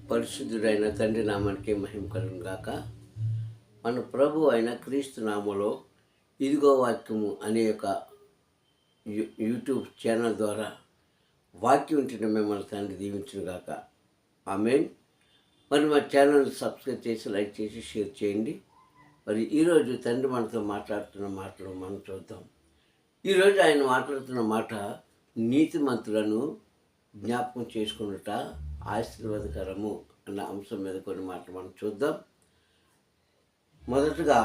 పరిశుద్ధుడైన తండ్రి నామానికి మహిమ కలుగును గాక. మన ప్రభు అయిన క్రీస్తు నామములో ఇదిగో వాక్యము అనే ఒక యూట్యూబ్ ఛానల్ ద్వారా వాక్యం వింటున్న మిమ్మల్ని తండ్రి దీవించును గాక. ఆమేన్. మరి మా ఛానల్ సబ్స్క్రైబ్ చేసి, లైక్ చేసి, షేర్ చేయండి. మరి ఈరోజు తండ్రి మనతో మాట్లాడుతున్న మాటలు మనం చూద్దాం. ఈరోజు ఆయన మాట్లాడుతున్న మాట, నీతిమంతులను జ్ఞాపకం చేసుకున్నట ఆశీర్వాదకరము అన్న అంశం మీద కొన్ని మాటలు మనం చూద్దాం. మొదటగా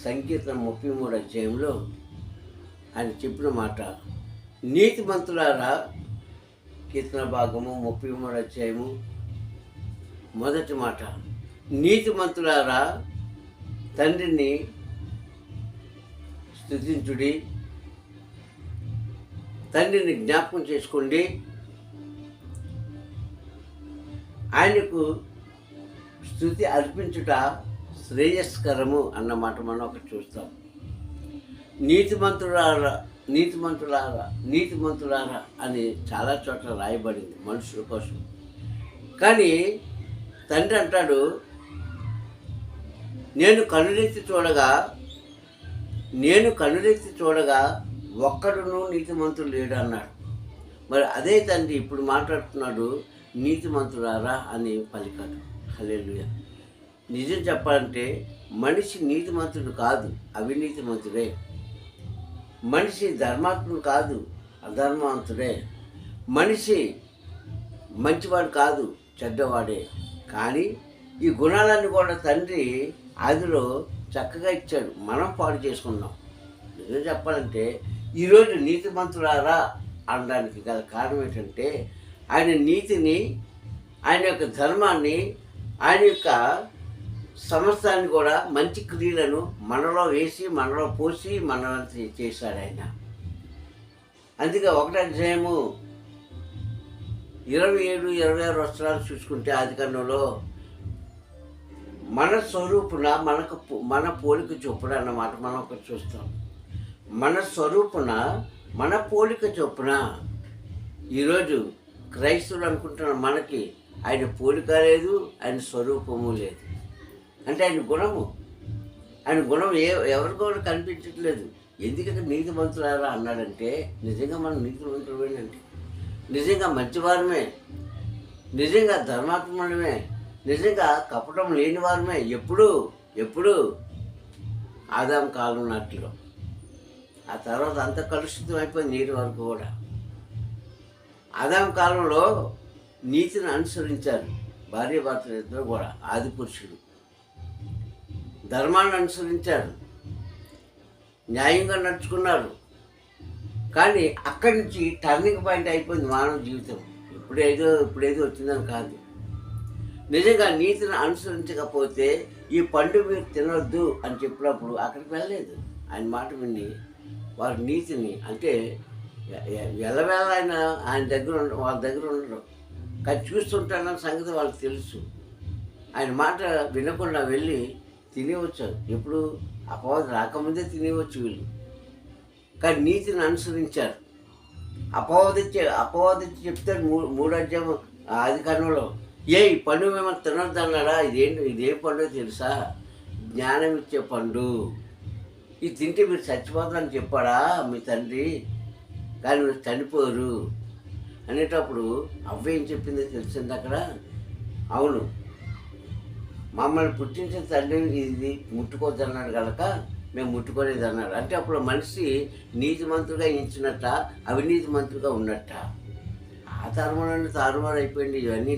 సంకీర్తన 33 అధ్యాయంలో ఆయన చెప్పిన మాట, నీతిమంతులారా, కీర్తన భాగము 33 అధ్యాయము మొదటి మాట, నీతిమంతులారా తండ్రిని స్తుతించుడి, తండ్రిని జ్ఞాపకం చేసుకోండి, ఆయనకు స్తుతి అర్పించుట శ్రేయస్కరము అన్నమాట మనం ఒకటి చూస్తాం. నీతిమంతులారా నీతిమంతులారా నీతిమంతులారా అని చాలా చోట్ల రాయబడింది మనుషుల కోసం. కానీ తండ్రి అంటాడు, నేను కనులెత్తి చూడగా ఒక్కడును నీతిమంతుడు లేడు అన్నాడు. మరి అదే తండ్రి ఇప్పుడు మాట్లాడుతున్నాడు, నీతిమంతులారా అని పలికాడు. హల్లెలూయా. నిజం చెప్పాలంటే మనిషి నీతిమంతుడు కాదు, అవినీతిమంతుడే. మనిషి ధర్మాత్ముడు కాదు, అధర్మవంతుడే. మనిషి మంచివాడు కాదు, చెడ్డవాడే. కానీ ఈ గుణాలన్నీ కూడా తండ్రి ఆదిలో చక్కగా ఇచ్చాడు, మనం పాడు చేసుకున్నాం. నిజం చెప్పాలంటే ఈరోజు నీతిమంతులారా అనడానికి గల కారణం ఏంటంటే, ఆయన నీతిని, ఆయన యొక్క ధర్మాన్ని, ఆయన యొక్క సమస్తాన్ని కూడా మంచి క్రియలను మనలో వేసి, మనలో పోసి, మనలో చేశాడు ఆయన. అందుకే 1 అధ్యాయము 27-26 వచనాలు చూసుకుంటే ఆదికాండంలో, మన స్వరూపున మన పోలిక చొప్పున అన్నమాట మనం ఒకటి చూస్తాం. మన స్వరూపున మన పోలిక చొప్పున. ఈరోజు క్రైస్తవులు అనుకుంటున్న మనకి ఆయన పోలిక లేదు, ఆయన స్వరూపము లేదు. అంటే ఆయన గుణం ఎవరికి కూడా కనిపించట్లేదు. ఎందుకంటే నీతిమంతులారా అన్నాడంటే నిజంగా మనం నీతిమంతులమేనండి, నిజంగా మంచివారమే, నిజంగా ధర్మాత్ములమే, నిజంగా కపటం లేని వారమే. ఎప్పుడు ఆదాము కాలం నాటిలో. ఆ తర్వాత అంత కలుషితం అయిపోయింది నీటి వరకు కూడా. ఆదాము కాలంలో నీతిని అనుసరించారు భార్య భర్తలు ఇద్దరు కూడా, ఆది పురుషుడు ధర్మాన్ని అనుసరించారు, న్యాయంగా నడుచుకున్నారు. కానీ అక్కడి నుంచి టర్నింగ్ పాయింట్ అయిపోయింది మానవ జీవితం. ఇప్పుడేదో వచ్చిందని కాదు. నిజంగా నీతిని అనుసరించకపోతే ఈ పండు మీరు తినొద్దు అని చెప్పినప్పుడు అక్కడికి వెళ్ళలేదు. ఆయన మాట విని వారి నీతిని, అంటే వెళ్ళవేళ ఆయన దగ్గర వాళ్ళ దగ్గర ఉండరు, కానీ చూస్తుంటానన్న సంగతి వాళ్ళకి తెలుసు. ఆయన మాట వినకుండా వెళ్ళి తినేవచ్చు. ఎప్పుడు అపవాదం రాకముందే తినేవచ్చు వీళ్ళు. కానీ నీతిని అనుసరించారు. అపవాది చెప్తాడు 3 అధ్యాయం ఆదికాండంలో, ఈ పండు మిమ్మల్ని తినొద్దు అన్నాడా? ఇదే పండు తెలుసా? జ్ఞానం ఇచ్చే పండు. ఇది తింటే మీరు చచ్చిపోతారని చెప్పాడా మీ తండ్రి? కానీ మీరు చనిపోరు అనేటప్పుడు అవ్వ ఏం చెప్పిందో తెలిసింది అక్కడ. అవును, మమ్మల్ని పుట్టించిన తండ్రి ఇది ముట్టుకోవద్దు అన్నాడు కనుక మేము ముట్టుకోలేదు అన్నాడు. అంటే అప్పుడు మనిషి నీతిమంతుడిగా ఎంచినట్ట, అవినీతిమంతుడిగా ఉన్నట్ట. ఆ తరంలోనే తారుమారు అయిపోయింది ఇవన్నీ.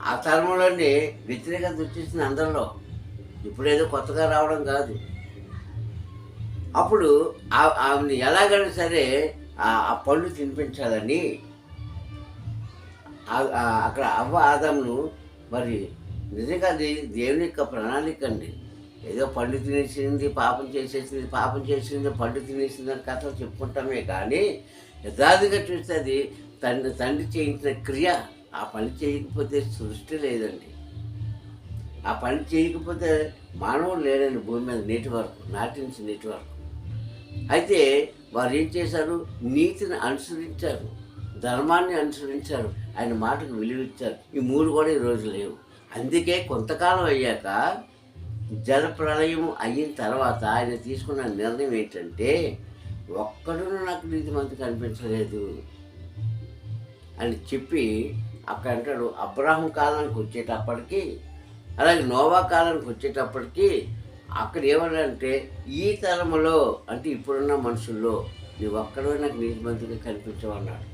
ఆ తరంలోనే వ్యతిరేకత వచ్చేసింది అందరిలో. ఇప్పుడేదో కొత్తగా రావడం కాదు. అప్పుడు ఆమెను ఎలాగైనా సరే ఆ పళ్ళు తినిపించాలని అక్కడ అవ్వ ఆదామును, మరి నిజంగా అది దేవుని యొక్క ప్రణాళిక అండి. ఏదో పండు తినేసింది, పాపం చేసింది, పండు తినేసింది అని కథలు చెప్పుకుంటామే. కానీ యథార్థంగా చూస్తే అది తండ్రి చేయించిన క్రియ. ఆ పని చేయకపోతే సృష్టి లేదండి. ఆ పని చేయకపోతే మానవుడు లేడండి భూమి మీద నాటి నుంచి నేటి వరకు. అయితే వారు ఏం చేశారు? నీతిని అనుసరించారు. ధర్మాన్ని అనుసరించారు, ఆయన మాటకు విలువిచ్చారు. ఈ 3 కూడా ఈరోజు లేవు. అందుకే కొంతకాలం అయ్యాక జలప్రళయం అయిన తర్వాత ఆయన తీసుకున్న నిర్ణయం ఏంటంటే, ఒక్కడును నాకు నీతిమంతుడు కనిపించలేదు అని చెప్పి అక్కడ అంటాడు. అబ్రాహం కాలానికి వచ్చేటప్పటికి, అలాగే నోవా కాలానికి వచ్చేటప్పటికి అక్కడ ఏమన్నాడంటే, ఈ తరములో అంటే ఇప్పుడున్న మనుషుల్లో నీ ఒక్కడో నాకు నీతిమంతుడిగా కనిపించమన్నాడు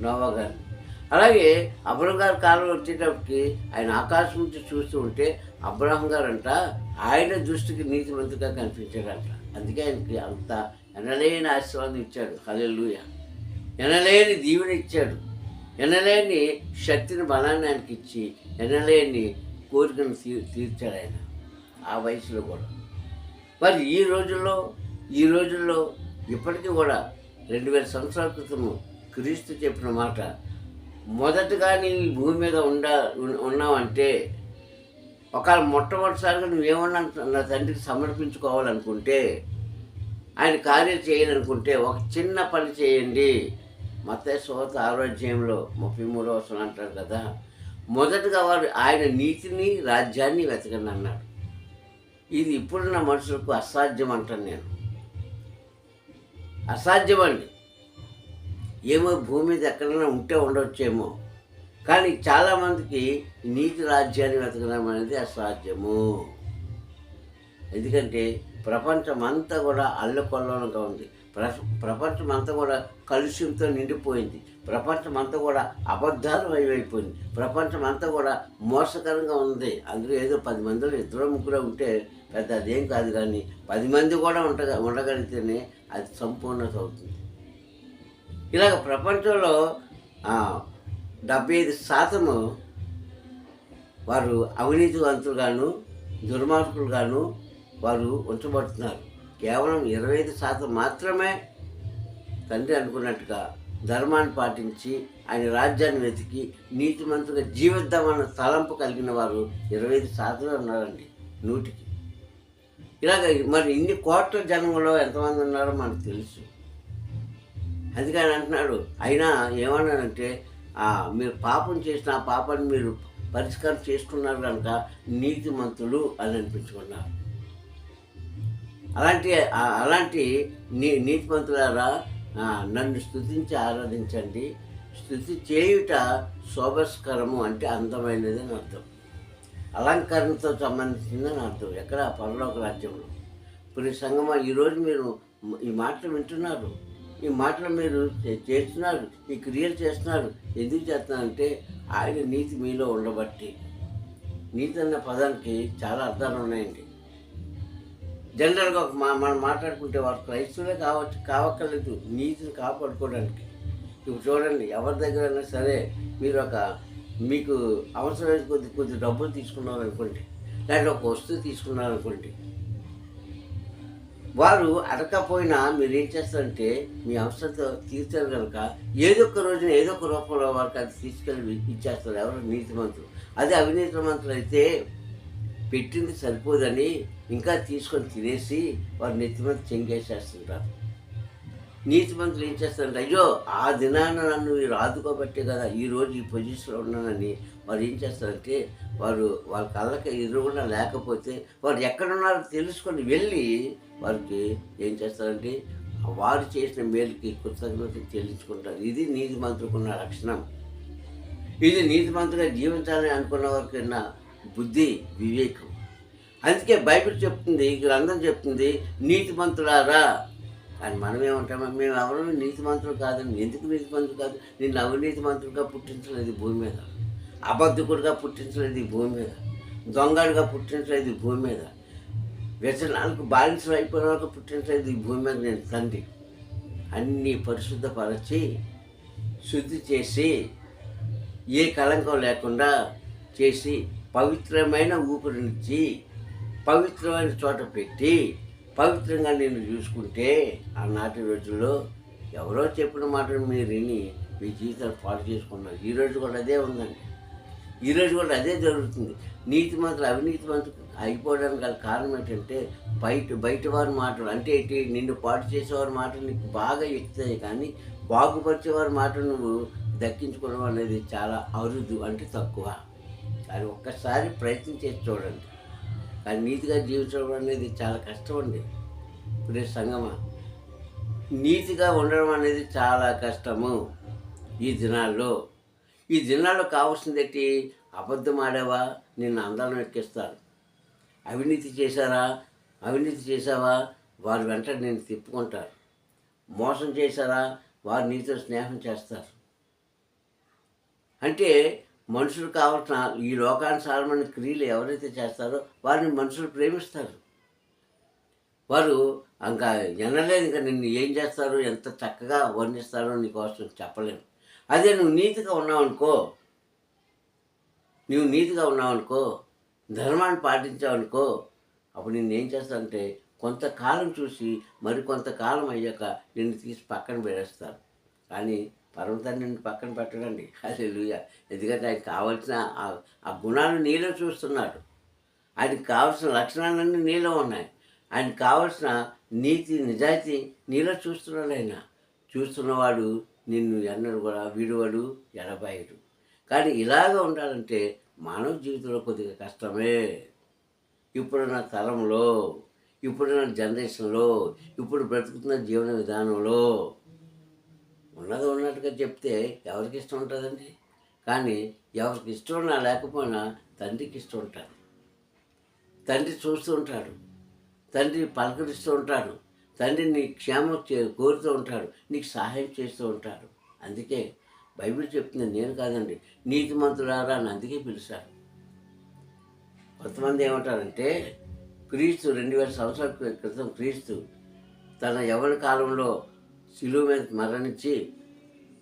నోవా గారిని. అలాగే అబ్రహం గారి కాలం వచ్చేటప్పటికి ఆయన ఆకాశం నుంచి చూస్తూ ఉంటే అబ్రహం గారంట ఆయన దృష్టికి నీతిమంతుడిగా కనిపించాడంట. అందుకే ఆయనకి అంత ఎనలేని ఆశీర్వాదం ఇచ్చాడు. హల్లెలూయా. ఎనలేని దీవెన ఇచ్చాడు, ఎనలేని శక్తిని, బలాన్ని ఆయనకి ఇచ్చి ఎనలేని కోరికను తీర్చాడు ఆయన ఆ వయసులో కూడా. మరి ఈ రోజుల్లో ఇప్పటికీ కూడా 2000 సంవత్సరాల క్రితము క్రీస్తు చెప్పిన మాట, మొదటగా నీవు ఈ భూమి మీద ఉన్నావంటే, ఒకవేళ మొట్టమొదటిసారిగా నువ్వేమన్నా నా తండ్రికి సమర్పించుకోవాలనుకుంటే, ఆయన కార్యం చేయాలనుకుంటే ఒక చిన్న పని చేయండి. మత్తయి సువార్త 6వ అధ్యాయంలో 33వ వచనం అంటారు కదా, మొదటగా వారు ఆయన నీతిని రాజ్యాన్ని వెతకండి అన్నాడు. ఇది ఇప్పుడున్న మనుషులకు అసాధ్యం అంటాను నేను. అసాధ్యమండి. ఏమో భూమి మీద ఎక్కడైనా ఉంటే ఉండవచ్చేమో, కానీ చాలామందికి నీతి రాజ్యాన్ని వెతకడం అనేది అసాధ్యము. ఎందుకంటే ప్రపంచం అంతా కూడా అల్లకొల్లోలంగా ఉంది. ప్రపంచం అంతా కూడా కలుష్యంతో నిండిపోయింది. ప్రపంచం అంతా కూడా అబద్ధాలు అయిపోయింది. ప్రపంచం అంతా కూడా మోసకరంగా ఉంది. అందులో ఏదో 10 మందిలో 2-3 ఉంటే పెద్ద అదేం కాదు, కానీ 10 మంది కూడా ఉండగలిగితేనే అది సంపూర్ణత అవుతుంది. ఇలాగ ప్రపంచంలో 75% వారు అవినీతివంతులుగాను దుర్మార్గులుగాను వారు ఉంచబడుతున్నారు. కేవలం 25% మాత్రమే తండ్రి అనుకున్నట్టుగా ధర్మాన్ని పాటించి ఆయన రాజ్యాన్ని వెతికి నీతిమంతుగా జీవిద్దామన్న తలంపు కలిగిన వారు 25% ఉన్నారండి 100కి. ఇలాగ మరి ఇన్ని కోట్ల జనంలో ఎంతమంది ఉన్నారో మనకు తెలుసు. అందుకని అంటున్నాడు. అయినా ఏమన్నాడంటే, మీరు పాపం చేసిన ఆ పాపాన్ని మీరు పరిష్కారం చేసుకున్నారు కనుక నీతిమంతులు అని అనిపించుకున్నారు. అలాంటి నీతిమంతులారా, నన్ను స్తుతించి ఆరాధించండి. స్తుతి చేయుట శోభస్కరము అంటే అందమైనది అని అర్థం, అలంకరణతో సంబంధించిందని అర్థం. ఎక్కడ? పరలోక రాజ్యంలో. ఇప్పుడు సంగమా, ఈరోజు మీరు ఈ మాటలు వింటున్నారు, ఈ మాటలు మీరు చేస్తున్నారు, ఈ క్రియలు చేస్తున్నారు. ఎందుకు చేస్తున్నారంటే ఆయన నీతి మీలో ఉండబట్టి. నీతి అన్న పదానికి చాలా అర్థాలు ఉన్నాయండి. జనరల్గా మనం మాట్లాడుకుంటే వారు క్రైస్తవులే కావక్కర్లేదు నీతిని కాపాడుకోవడానికి. ఇప్పుడు చూడండి, ఎవరి దగ్గరైనా సరే మీరు మీకు అవసరమైన కొద్ది డబ్బులు తీసుకున్నారనుకోండి, లేకపోతే ఒక వస్తువు తీసుకున్నారనుకోండి, వారు అడగకపోయినా మీరు ఏం చేస్తారంటే మీ అవసరంతో తీర్చారు కనుక ఏదో ఒక రోజున ఏదో ఒక రూపంలో వారికి అది తీసుకెళ్ళి ఇచ్చేస్తారు. ఎవరు? నీతిమంతులు. అదే అవినీతిమంతులు అయితే పెట్టింది సరిపోదని ఇంకా తీసుకొని తినేసి వారు నెత్తి మీద చెంగేసేస్తుంటారు. నీతిమంతులు ఏం చేస్తారంటే, అయ్యో ఆ దినాన నన్ను మీరు ఆదుకోబట్టే కదా ఈరోజు ఈ పొజిషన్లో ఉన్నానని వారు ఏం చేస్తారంటే, వాళ్ళ కళ్ళకి ఎదురుగుండా లేకపోతే వారు ఎక్కడున్నారో తెలుసుకొని వెళ్ళి వారికి ఏం చేస్తారంటే వారు చేసిన మేలుకి కృతజ్ఞత చెల్లించుకుంటారు. ఇది నీతిమంతులకున్న లక్షణం. ఇది నీతిమంతుగా జీవించాలని అనుకున్న వారికి ఉన్న బుద్ధి, వివేకం. అందుకే బైబిల్ చెప్తుంది, గ్రంథం చెప్తుంది, నీతిమంతులారా అని. మనం ఏమంటామో, మేము ఎవరు నీతిమంతులు కాదని. ఎందుకు నీతిమంతులు కాదు? నిన్ను అవినీతిమంతులుగా పుట్టించలేదు భూమి మీద, అబద్ధకుడిగా పుట్టించలేదు ఈ భూమి మీద, దొంగడుగా పుట్టించలేదు ఈ భూమి మీద, వ్యసనాలకు బాలించలు అయిపోయిన వాళ్ళకు పుట్టించలేదు ఈ భూమి మీద నేను తండ్రి. అన్నీ పరిశుద్ధపరచి శుద్ధి చేసి ఏ కళంకం లేకుండా చేసి పవిత్రమైన ఊపిరినిచ్చి పవిత్రమైన చోట పెట్టి పవిత్రంగా నేను చూసుకుంటే ఆనాటి రోజుల్లో ఎవరో చెప్పిన మాటలు మీరు విని మీ జీవితాలు పాడు చేసుకున్నారు. ఈరోజు కూడా అదే ఉందండి. ఈరోజు కూడా అదే జరుగుతుంది. నీతిమంతులు అవినీతిమంతులు అయిపోవడానికి గల కారణం ఏంటంటే బయట వారి మాటలు అంటే ఏంటి, నిన్ను పాటు చేసేవారి మాటలు నీకు బాగా ఎక్కుతాయి, కానీ బాగుపరిచేవారి మాట నువ్వు దక్కించుకోవడం అనేది చాలా అరుదు, అంటే తక్కువ. కానీ ఒక్కసారి ప్రయత్నం చేసి చూడండి. కానీ నీతిగా జీవించడం అనేది చాలా కష్టం అండి. ఇప్పుడే సంగమా, నీతిగా ఉండడం అనేది చాలా కష్టము ఈ దినాల్లో. ఈ దినాల్లో కావాల్సింది ఏంటి? అబద్ధం ఆడావా, నిన్ను అందరం ఎక్కిస్తారు. అవినీతి చేశారా, అవినీతి చేసావా, వారు వెంట నేను తిప్పుకుంటారు. మోసం చేశారా, వారు నీతో స్నేహం చేస్తారు. అంటే మనుషులు కావాల్సిన ఈ లోకానుసారమైన క్రియలు ఎవరైతే చేస్తారో వారిని మనుషులు ప్రేమిస్తారు. వారు ఇంకా ఎనలేదు, ఇంకా నిన్ను ఏం చేస్తారు, ఎంత చక్కగా వర్ణిస్తారో నీకోసం చెప్పలేను. అదే నువ్వు నీతిగా ఉన్నావనుకో, ధర్మాన్ని పాటించావనుకో, అప్పుడు నిన్ను ఏం చేస్తారంటే కొంతకాలం చూసి మరి కొంతకాలం అయ్యాక నిన్ను తీసి పక్కన పెడేస్తారు. కానీ పరమతండ్రి నిన్ను పక్కన పెట్టడండి. హల్లెలూయా. ఎందుకంటే ఆయనకు కావాల్సిన ఆ గుణాలు నీలో చూస్తున్నాడు. ఆయనకు కావాల్సిన లక్షణాలన్నీ నీలో ఉన్నాయి. ఆయనకు కావాల్సిన నీతి నిజాయితీ నీలో చూస్తున్నాడు. ఆయన చూస్తున్నవాడు నిన్ను ఎన్నడూ కూడా విడువడు, ఎడబాయడు. కానీ ఇలాగ ఉండాలంటే మానవ జీవితంలో కొద్దిగా కష్టమే. ఇప్పుడున్న తరంలో, ఇప్పుడున్న జనరేషన్లో, ఇప్పుడు బ్రతుకుతున్న జీవన విధానంలో ఉన్నది ఉన్నట్టుగా చెప్తే ఎవరికి ఇష్టం ఉంటుందండి? కానీ ఎవరికి ఇష్టం ఉన్నా లేకపోయినా తండ్రికి ఇష్టం ఉంటుంది. తండ్రి చూస్తూ ఉంటాడు, తండ్రి పలకరిస్తూ ఉంటాడు, తండ్రి నీ క్షేమం కోరుతూ ఉంటాడు, నీకు సహాయం చేస్తూ ఉంటాడు. అందుకే బైబిల్ చెప్తుంది, నేను కాదండి, నీతిమంతులారా అని అందుకే పిలిచారు. కొంతమంది ఏమంటారంటే క్రీస్తు 2000 సంవత్సరాల క్రితం క్రీస్తు తన యవ్వన కాలంలో శిలువ మీద మరణించి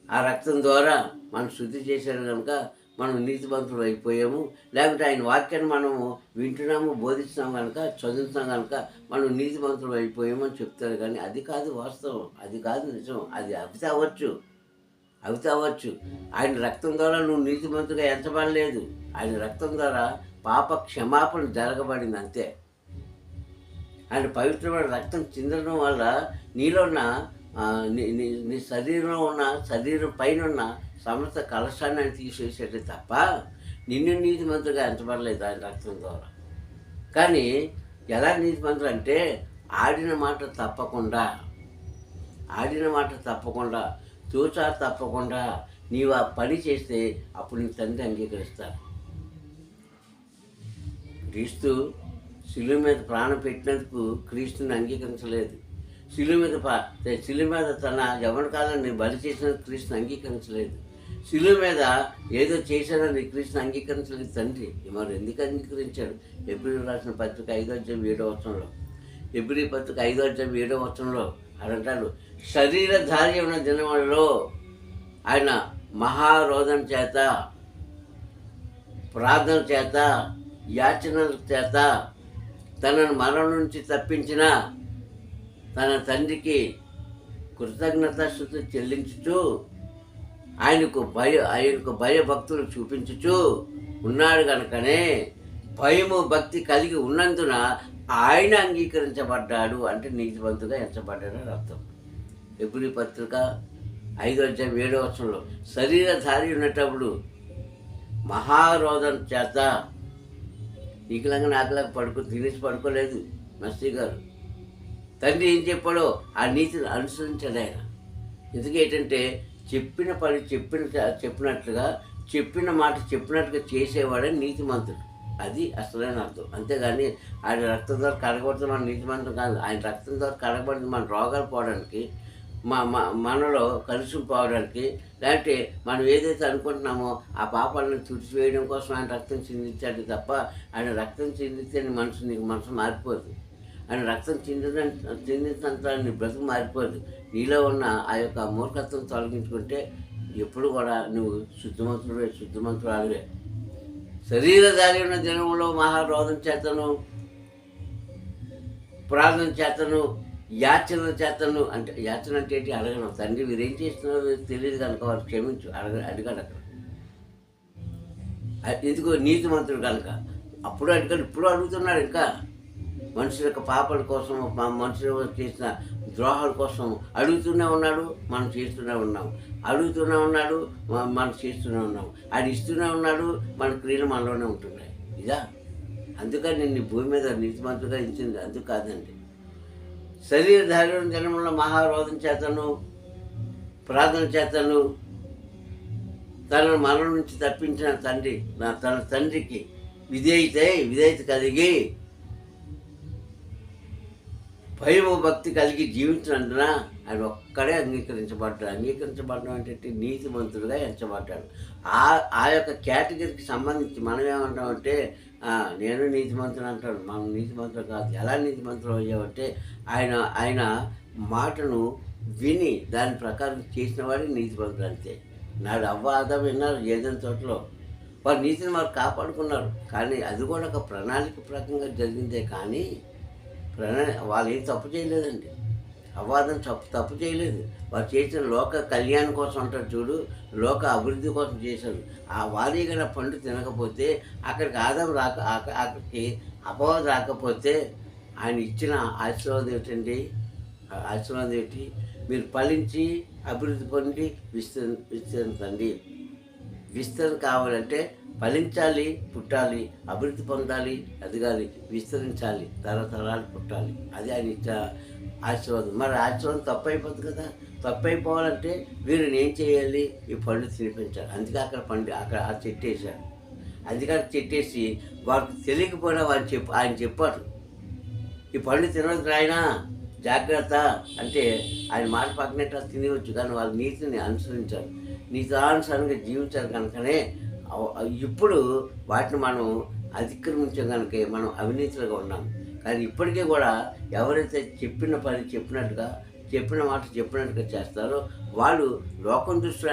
ఆ రక్తం ద్వారా మనం శుద్ధి చేశారు కనుక మనం నీతిమంతులు అయిపోయాము, లేకపోతే ఆయన వాక్యాన్ని మనము వింటున్నాము, బోధిస్తున్నాం కనుక, చదువుతున్నాం కనుక మనం నీతిమంతులు అయిపోయాము అని చెప్తారు. కానీ అది కాదు వాస్తవం, అది కాదు నిజం. అది అవితే అవ్వచ్చు. ఆయన రక్తం ద్వారా నువ్వు నీతిమంతుగా ఎంచబడలేదు. ఆయన రక్తం ద్వారా పాప క్షమాపణ జరగబడింది అంతే. ఆయన పవిత్రమైన రక్తం చిందడం వల్ల నీలో ఉన్న నీ శరీరంలో ఉన్న శరీరం పైన ఉన్న సమస్త కలశాన్ని ఆయన తీసేసేది తప్ప నిన్ను నీతిమంతుగా ఎంచబడలేదు ఆయన రక్తం ద్వారా. కానీ ఎలా నీతిమంతులు అంటే ఆడిన మాట తప్పకుండా తూచా తప్పకుండా నీవు ఆ పని చేస్తే అప్పుడు నీ తండ్రి అంగీకరిస్తారు. క్రీస్తు శిలువ మీద ప్రాణం పెట్టినందుకు క్రీస్తుని అంగీకరించలేదు. శిలువ మీద తన యవ్వన కాలాన్ని బలి చేసిన క్రీస్తుని అంగీకరించలేదు. శిలువ మీద ఏదో చేశానని క్రీస్తుని అంగీకరించలేదు తండ్రి. మరి ఎందుకు అంగీకరించాడు? హెబ్రీ రాసిన పత్రిక 5:7 హెబ్రీ పత్రిక 5:7 అదంటాడు, శరీరధారి ఉన్న దినములలో ఆయన మహారోధన చేత, ప్రార్థన చేత, యాచనల చేత తనను మరణం నుంచి తప్పించిన తన తండ్రికి కృతజ్ఞతాస్తుతి చెల్లించుచు ఆయనకు భయభక్తులు చూపించుచు ఉన్నాడు కనుకనే భయము భక్తి కలిగి ఉన్నందున ఆయన అంగీకరించబడ్డాడు, అంటే నీతిమంతుగా ఎంచబడ్డాడని అర్థం. హెబ్రీ పత్రిక 5:7 శరీరధారి ఉన్నప్పుడు మహారోధన చేత నీకులాగా నాకులాగా తినేసి పడుకోలేదు మస్తీ గారు. తండ్రి ఏం చెప్పాడో ఆ నీతిని అనుసరించాడు ఆయన. ఎందుకేంటంటే చెప్పిన పని చెప్పినట్లుగా, చెప్పిన మాట చెప్పినట్టుగా చేసేవాడే నీతిమంతుడు. అది అసలైన అర్థం. అంతేగాని ఆయన రక్తం ద్వారా కడగబడితే మన నీతిమంతుడు కాదు. ఆయన రక్తం ద్వారా కడగబడితే మన రోగాలు పోవడానికి, మనలో కలుషం పోవడానికి, లేదంటే మనం ఏదైతే అనుకుంటున్నామో ఆ పాపాలను తుడిచివేయడం కోసం ఆయన రక్తం చిందించాడు తప్ప ఆయన రక్తం చిందిస్తే నీకు మనసు మారిపోదు. ఆయన రక్తం చిందించినంత నీ బ్రతుకు మారిపోదు. నీలో ఉన్న ఆ యొక్క మూర్ఖత్వం తొలగించుకుంటే ఎప్పుడు కూడా నువ్వు శుద్ధమంతురాలివే. శరీరధారి ఉన్న దినంలో మహారోధం చేతను, ప్రార్థన చేతను, యాచన చేతను, అంటే యాచన అంటే ఏంటి? అడగడం. తండ్రి వీరేం చేస్తున్నారో తెలియదు కనుక వారు క్షమించు అడిగాడు అక్కడ. ఎందుకో నీతిమంతుడు కనుక అప్పుడు అడిగాడు, ఇప్పుడు అడుగుతున్నాడు. ఇంకా మనుషుల యొక్క పాపల కోసం, మనుషులు చేసిన ద్రోహాల కోసం అడుగుతూనే ఉన్నాడు, మనం చేస్తూనే ఉన్నాం. అడుగుతూనే ఉన్నాడు, మనం చేస్తూనే ఉన్నాం. ఆయన ఇస్తూనే ఉన్నాడు, మన క్రియలు మనలోనే ఉంటున్నాయి. ఇదా అందుకని నేను ఈ భూమి మీద నీతిమంతుగా ఇచ్చింది అందుకు కాదండి. శరీరధారణ జన్మలో మహారోధం చేతను ప్రార్థన చేతను తనను మరణం నుంచి తప్పించిన తండ్రి తన తండ్రికి విధేయత కలిగి భయము భక్తి కలిగి జీవించినందున ఆయన ఒక్కడే అంగీకరించబడ్డం అంటే నీతిమంతుడుగా ఎంచబడ్డాడు. ఆ యొక్క కేటగిరీకి సంబంధించి మనం ఏమంటామంటే నేను నీతిమంతుడు అంటాడు. మనం నీతిమంతుడు కాదు. ఎలా నీతిమంతుడు అయ్యామంటే ఆయన మాటను విని దాని ప్రకారం చేసిన వాడికి నీతిమంతుడు అంతే. నాడు అవ్వ ఆదాము విన్నారు ఏదైనా చోట్ల వారు నీతిని వారు కాపాడుకున్నారు. కానీ అది కూడా ఒక ప్రణాళిక ప్రకారంగా జరిగిందే కానీ వాళ్ళు ఏం తప్పు చేయలేదండి. అవ్వాదం తప్పు చేయలేదు. వారు చేసిన లోక కళ్యాణం కోసం అంటారు చూడు, లోక అభివృద్ధి కోసం చేశారు. ఆ వారీగా పండు తినకపోతే అక్కడికి అక్కడికి అపవాదం రాకపోతే ఆయన ఇచ్చిన ఆశీర్వాదం ఏంటండి? ఆశీర్వాదం ఏంటి? మీరు ఫలించి అభివృద్ధి పొంది విస్తరించండి. విస్తరణ కావాలంటే ఫలించాలి, పుట్టాలి, అభివృద్ధి పొందాలి, ఎదగాలి, విస్తరించాలి, తరతరాలు పుట్టాలి. అది ఆయన ఇచ్చే ఆశీర్వాదం. మరి ఆశీర్వాదం తప్పు అయిపోతుంది కదా. తప్పు అయిపోవాలంటే వీరిని ఏం చేయాలి? ఈ పండు తినిపించాలి. అందుకే అక్కడ ఆ చెట్టు వేశాడు. అందుకని చెట్టేసి వారికి తెలియకపోయినా ఆయన చెప్పారు, ఈ పండు తినవద్దు ఆయన జాగ్రత్త అంటే. ఆయన మాట పక్కనట్టు తినవచ్చు, కానీ వాళ్ళ నీతిని అనుసరించారు, నీతానుసారంగా జీవించారు. కనుకనే ఇప్పుడు వాటిని మనం అతిక్రమించాం కనుక మనం అవినీతిగా ఉన్నాం. కానీ ఇప్పటికీ కూడా ఎవరైతే చెప్పిన పని చెప్పిన మాట చెప్పినట్టుగా చేస్తారో వాళ్ళు లోకం దృష్టిలో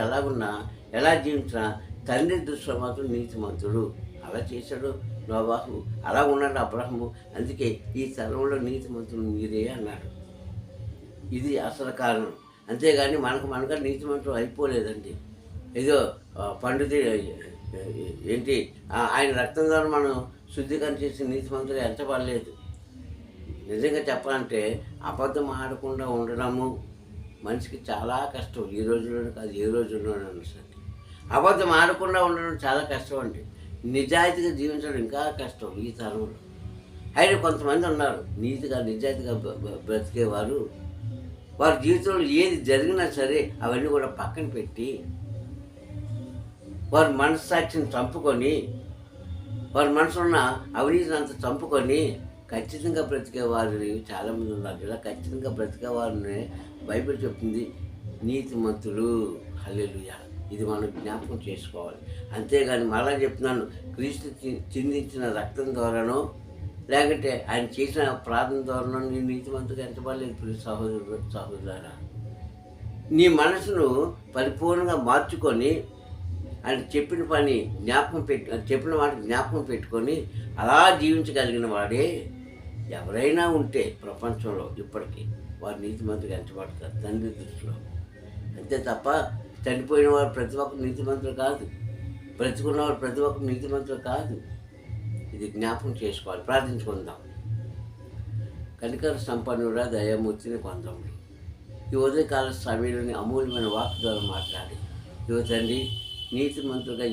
ఎలాగున్నా ఎలా జీవించినా తండ్రి దృష్టిలో మాత్రం నీతిమంతుడు. అలా చేశాడు నోవాహు, అలా ఉన్నాడు అబ్రహము. అందుకే ఈ తరంలో నీతిమంతుడు మీరే అన్నాడు. ఇది అసలు కారణం. అంతేగాని మనగా నీతిమంతుడు అయిపోలేదండి. ఏదో పండుది ఏంటి ఆయన రక్తం ద్వారా మనం శుద్ధీకరణ చేసి నీతిమంతులు ఎంచబడలేదు. నిజంగా చెప్పాలంటే అబద్ధం ఆడకుండా ఉండడము మనిషికి చాలా కష్టం. ఈ రోజుల్లోనే కాదు, ఏ రోజుల్లోనే సరే అబద్ధం ఆడకుండా ఉండడం చాలా కష్టం అండి. నిజాయితీగా జీవించడం ఇంకా కష్టం ఈ తరంలో. ఆయన కొంతమంది ఉన్నారు నిజాయితీగా బ్రతికేవారు. వారి జీవితంలో ఏది జరిగినా సరే అవన్నీ కూడా పక్కన పెట్టి వారి మనస్సాక్షిని చంపుకొని వారి మనసున్న అవినీతిని అంతా చంపుకొని ఖచ్చితంగా బ్రతికేవారిని చాలామంది ఉన్నారు. ఇలా ఖచ్చితంగా బ్రతికేవారిని బైబిల్ చెప్తుంది నీతిమంతులు. హల్లెలూయా. ఇది మనం జ్ఞాపకం చేసుకోవాలి. అంతేగాని మళ్ళా చెప్తున్నాను, క్రీస్తు చిందించిన రక్తం ద్వారానో లేకుంటే ఆయన చేసిన ప్రార్థన ద్వారానో నీ నీతిమంతుగా ఎంచబడలేదు. సహోదరులారా, నీ మనసును పరిపూర్ణంగా మార్చుకొని ఆయన చెప్పిన మాట జ్ఞాపకం పెట్టుకొని అలా జీవించగలిగిన వాడే ఎవరైనా ఉంటే ప్రపంచంలో ఇప్పటికీ వారు నీతిమంతుగా ఎంచబడతారు తండ్రి దృష్టిలో. అంతే తప్ప చనిపోయిన వారు ప్రతి ఒక్కరు నీతిమంతులు కాదు, బ్రతుకున్నవారు ప్రతి ఒక్కరు నీతిమంతులు కాదు. ఇది జ్ఞాపకం చేసుకోవాలి. ప్రార్థించుకుందాం. కనికర సంపన్నుడా దయామూర్తిని పొందండి. ఈ ఉదయకాల సమయంలోని అమూల్యమైన వాక్ ద్వారా మాట్లాడి తండ్రి నీతిమంతులుగా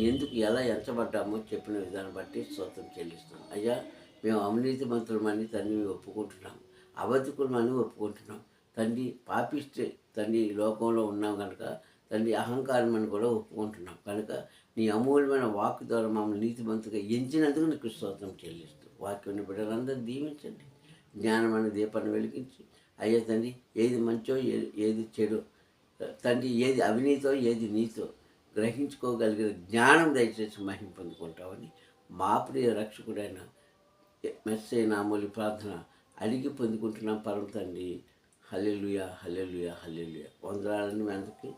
ఎలా ఎంచబడ్డామో చెప్పిన విధానం బట్టి స్తోత్రం చెల్లిస్తాం. అయ్యా, మేము అవినీతిమంతులమని తండ్రి ఒప్పుకుంటున్నాం, అబద్ధికులమని ఒప్పుకుంటున్నాం తండ్రి. పాపిస్తే తండ్రి లోకంలో ఉన్నాం కనుక తండ్రి అహంకారం అని కూడా ఒప్పుకుంటున్నాం కనుక నీ అమూల్యమైన వాక్ ద్వారా మమ్మల్ని నీతిమంతుగా ఎంచినందుకు నీకు స్తోత్రం చెల్లిస్తూ వాక్యాన్ని బిడ్డలందరూ దీవించండి. జ్ఞానమైన దీపాన్ని వెలిగించి అయ్యా తండ్రి ఏది మంచో ఏది చెడో తండ్రి, ఏది అవినీతో ఏది నీతో గ్రహించుకోగలిగిన జ్ఞానం దయచేసి మహిమ పొందుకుంటామని మా ప్రియ రక్షకుడైన మెస్సయ్య నామూలి ప్రార్థన అడిగి పొందుకుంటున్నాం పరమ తండ్రి. హల్లెలూయా, హల్లెలూయా, హల్లెలూయా. వందనాలని మీ అందరికీ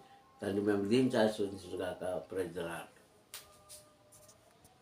తండ్రి మేము దీనికి ఆశీర్వదించుగాక. Praise the lord.